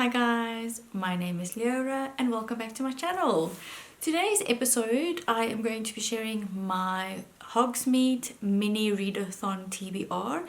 Hi guys, my name is Leora and welcome back to my channel. Today's episode I am going to be sharing my Hogsmeade mini readathon TBR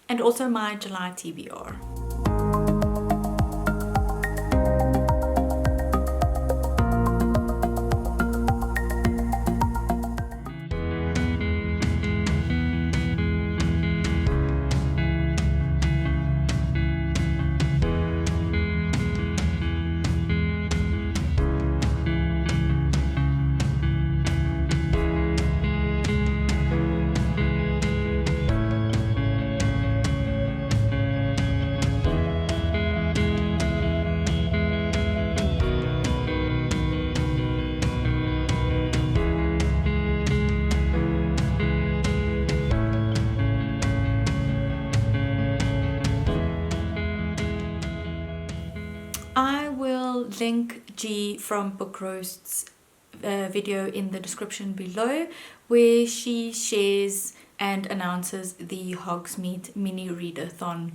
and also my July TBR. I will link G from Book Roast's video in the description below, where she shares and announces the Hogsmeade mini readathon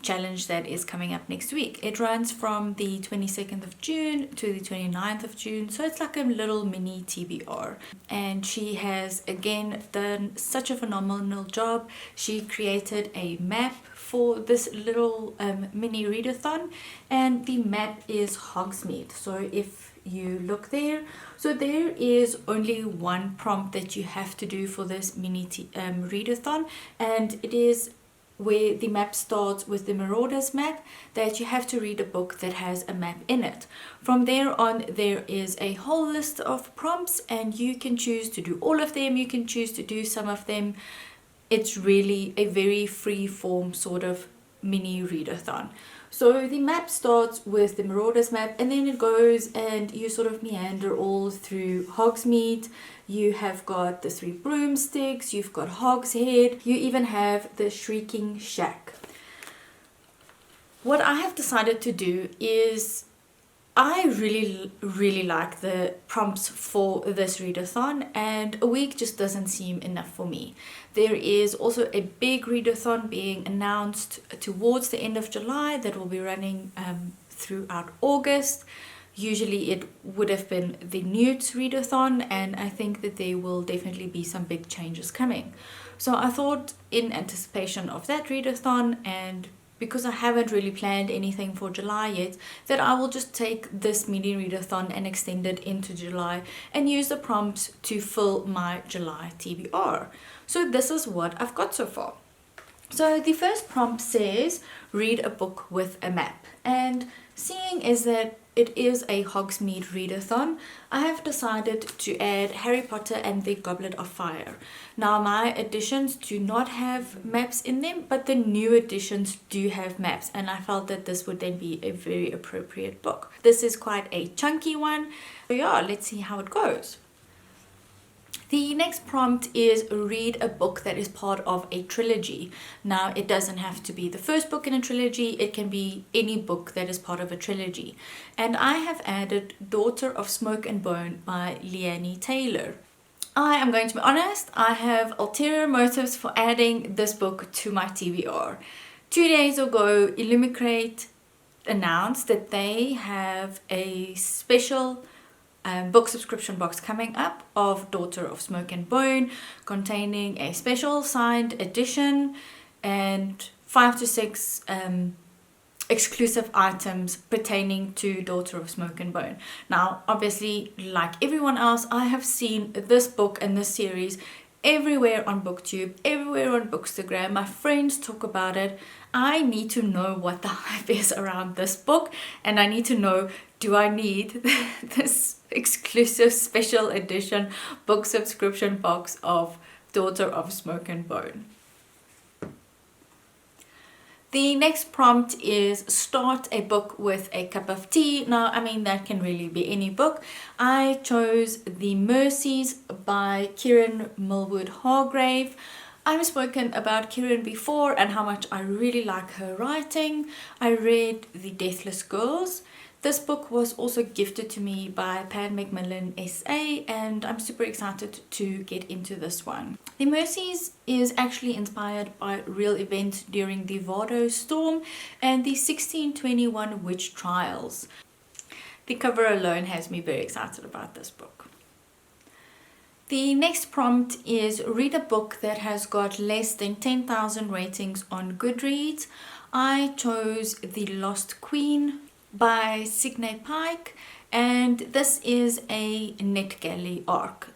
challenge that is coming up next week. It runs from the 22nd of June to the 29th of June, so it's like a little mini TBR. And she has again done such a phenomenal job. She created a map for this little mini readathon, and the map is Hogsmeade. So if you look there, so there is only one prompt that you have to do for this mini readathon, and it is where the map starts with the Marauders map, that you have to read a book that has a map in it. From there on, there is a whole list of prompts and you can choose to do all of them, you can choose to do some of them. It's really a very free form sort of mini readathon. So the map starts with the Marauders map, and then it goes and you sort of meander all through Hogsmeade. You have got the 3 broomsticks, you've got Hogshead, you even have the Shrieking Shack. What I have decided to do is I really like the prompts for this readathon, and a week just doesn't seem enough for me. There is also a big readathon being announced towards the end of July that will be running throughout August. Usually it would have been the Newt's readathon, and I think that there will definitely be some big changes coming. So I thought, in anticipation of that readathon, and because I haven't really planned anything for July yet, that I will just take this mini readathon and extend it into July and use the prompts to fill my July TBR. So this is what I've got so far. So the first prompt says, read a book with a map. And seeing is that it is a Hogsmeade readathon, I have decided to add Harry Potter and the Goblet of Fire. Now my editions do not have maps in them, but the new editions do have maps, and I felt that this would then be a very appropriate book. This is quite a chunky one, so yeah, let's see how it goes. The next prompt is read a book that is part of a trilogy. Now, it doesn't have to be the first book in a trilogy, it can be any book that is part of a trilogy. And I have added Daughter of Smoke and Bone by Leanne Taylor. I am going to be honest, I have ulterior motives for adding this book to my TBR. 2 days ago, Illumicrate announced that they have a special book subscription box coming up of Daughter of Smoke and Bone, containing a special signed edition and 5 to 6 exclusive items pertaining to Daughter of Smoke and Bone. Now, obviously, like everyone else, I have seen this book and this series everywhere on BookTube, everywhere on Bookstagram. My friends talk about it. I need to know what the hype is around this book, and I need to know, do I need this exclusive special edition book subscription box of Daughter of Smoke and Bone? The next prompt is start a book with a cup of tea. Now, I mean, that can really be any book. I chose The Mercies by Kieran Millwood Hargrave. I've spoken about Kieran before and how much I really like her writing. I read The Deathless Girls. This book was also gifted to me by Pan Macmillan SA, and I'm super excited to get into this one. The Mercies is actually inspired by real events during the Vado storm and the 1621 witch trials. The cover alone has me very excited about this book. The next prompt is read a book that has got less than 10,000 ratings on Goodreads. I chose The Lost Queen by Signe Pike, and this is a NetGalley arc.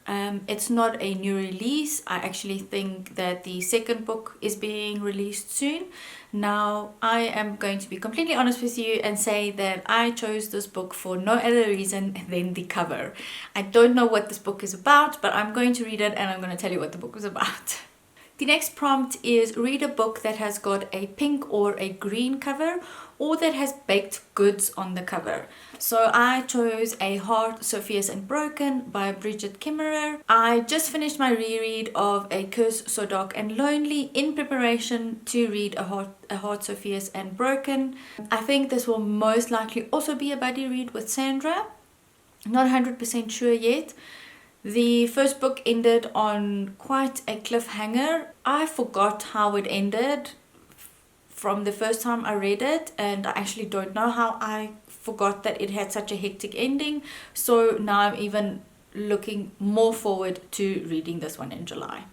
It's not a new release. I actually think that the second book is being released soon. Now, I am going to be completely honest with you and say that I chose this book for no other reason than the cover. I don't know what this book is about, but I'm going to read it and I'm going to tell you what the book is about. The next prompt is read a book that has got a pink or a green cover, or that has baked goods on the cover. So I chose A Heart, Sophius and Broken by Bridget Kimmerer. I just finished my reread of A Curse So Dark and Lonely in preparation to read A Heart, Sophius and Broken. I think this will most likely also be a buddy read with Sandra. Not 100% sure yet. The first book ended on quite a cliffhanger. I forgot how it ended from the first time I read it, and I actually don't know how I forgot that it had such a hectic ending. So now I'm even looking more forward to reading this one in July.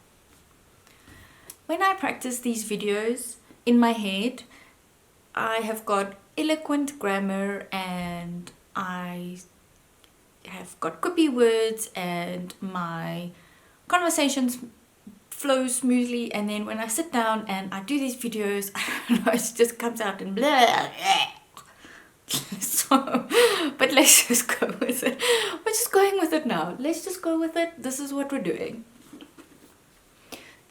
When I practice these videos in my head, I have got eloquent grammar and I have got quippy words and my conversations flow smoothly, and then when I sit down and I do these videos, I don't know, it just comes out and blah. So, but let's just go with it. We're just going with it now. Let's just go with it. This is what we're doing.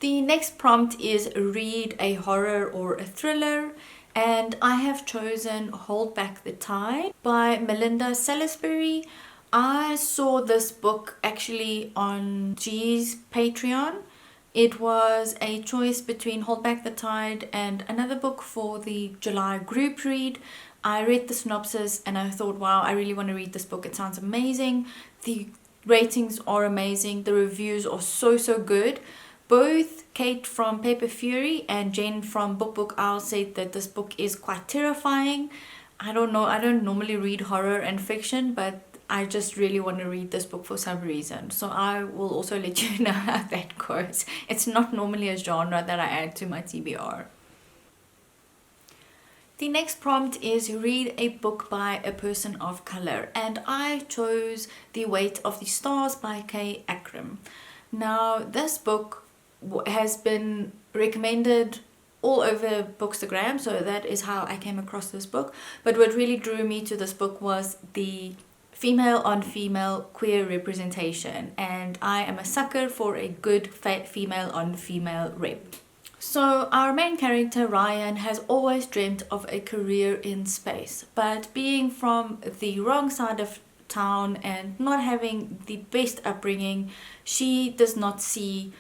The next prompt is read a horror or a thriller, and I have chosen Hold Back the Tide by Melinda Salisbury. I saw this book actually on G's Patreon. It was a choice between Hold Back the Tide and another book for the July group read. I read the synopsis and I thought, wow, I really want to read this book. It sounds amazing. The ratings are amazing. The reviews are so good. Both Kate from Paper Fury and Jen from Book Owl said that this book is quite terrifying. I don't know, I don't normally read horror and fiction, but I just really want to read this book for some reason. So I will also let you know how that goes. It's not normally a genre that I add to my TBR. The next prompt is read a book by a person of color, and I chose The Weight of the Stars by Kay Akram. Now, this book has been recommended all over Bookstagram, so that is how I came across this book. But what really drew me to this book was the female on female queer representation, and I am a sucker for a good female on female rep. So our main character Ryan has always dreamt of a career in space, but being from the wrong side of town and not having the best upbringing, she does not see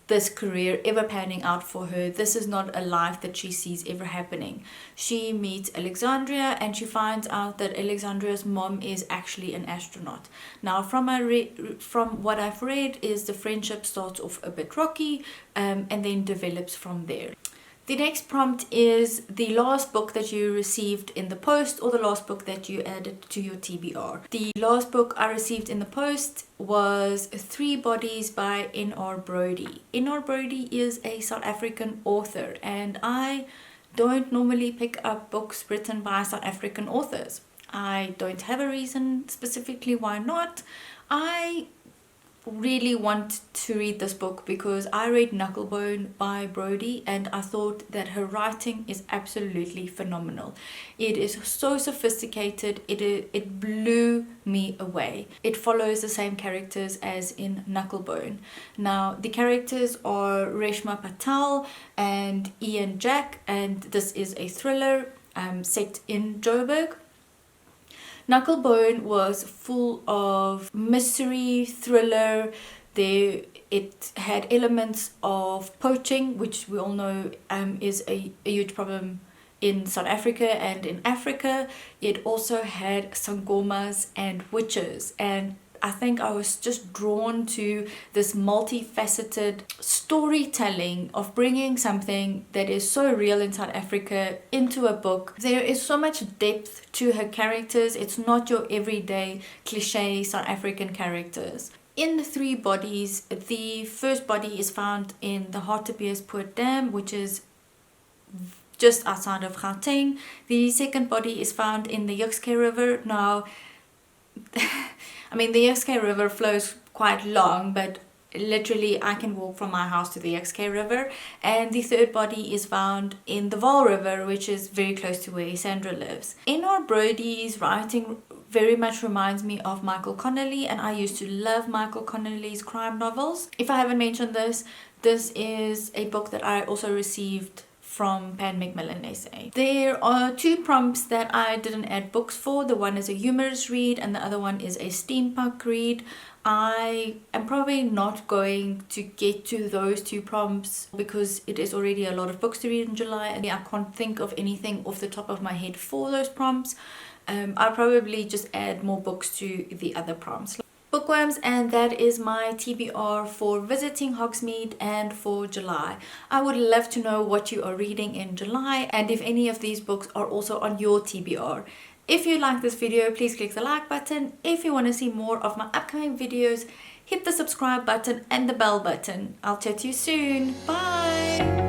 this career ever panning out for her. This is not a life that she sees ever happening. She meets Alexandria and she finds out that Alexandria's mom is actually an astronaut. Now, from what I've read, is the friendship starts off a bit rocky and then develops from there. The next prompt is the last book that you received in the post or the last book that you added to your TBR. The last book I received in the post was Three Bodies by N.R. Brody. N.R. Brody is a South African author, and I don't normally pick up books written by South African authors. I don't have a reason specifically why not. I really want to read this book because I read Knucklebone by Brody and I thought that her writing is absolutely phenomenal. It is so sophisticated, it blew me away. It follows the same characters as in Knucklebone. Now, the characters are Reshma Patel and Ian Jack, and this is a thriller set in Joburg. Knucklebone was full of mystery, thriller. It had elements of poaching, which we all know is a huge problem in South Africa and in Africa. It also had sangomas and witches, and I think I was just drawn to this multifaceted storytelling of bringing something that is so real in South Africa into a book. There is so much depth to her characters. It's not your everyday cliche South African characters. In the 3 bodies, the first body is found in the Hartbeespoort Dam, which is just outside of Gauteng. The second body is found in the Hogsmeade River. Now, I mean, the Hogsmeade River flows quite long, but literally I can walk from my house to the Hogsmeade River. And the third body is found in the Vaal River, which is very close to where Sandra lives. N.R. Brody's writing very much reminds me of Michael Connelly, and I used to love Michael Connelly's crime novels. If I haven't mentioned this, this is a book that I also received from Pan Macmillan SA. There are 2 prompts that I didn't add books for. The one is a humorous read and the other one is a steampunk read. I am probably not going to get to those 2 prompts because it is already a lot of books to read in July, and I can't think of anything off the top of my head for those prompts. I'll probably just add more books to the other prompts. Bookworms, and that is my TBR for visiting Hogsmeade and for July. I would love to know what you are reading in July and if any of these books are also on your TBR. If you like this video, please click the like button. If you want to see more of my upcoming videos, hit the subscribe button and the bell button. I'll chat to you soon. Bye!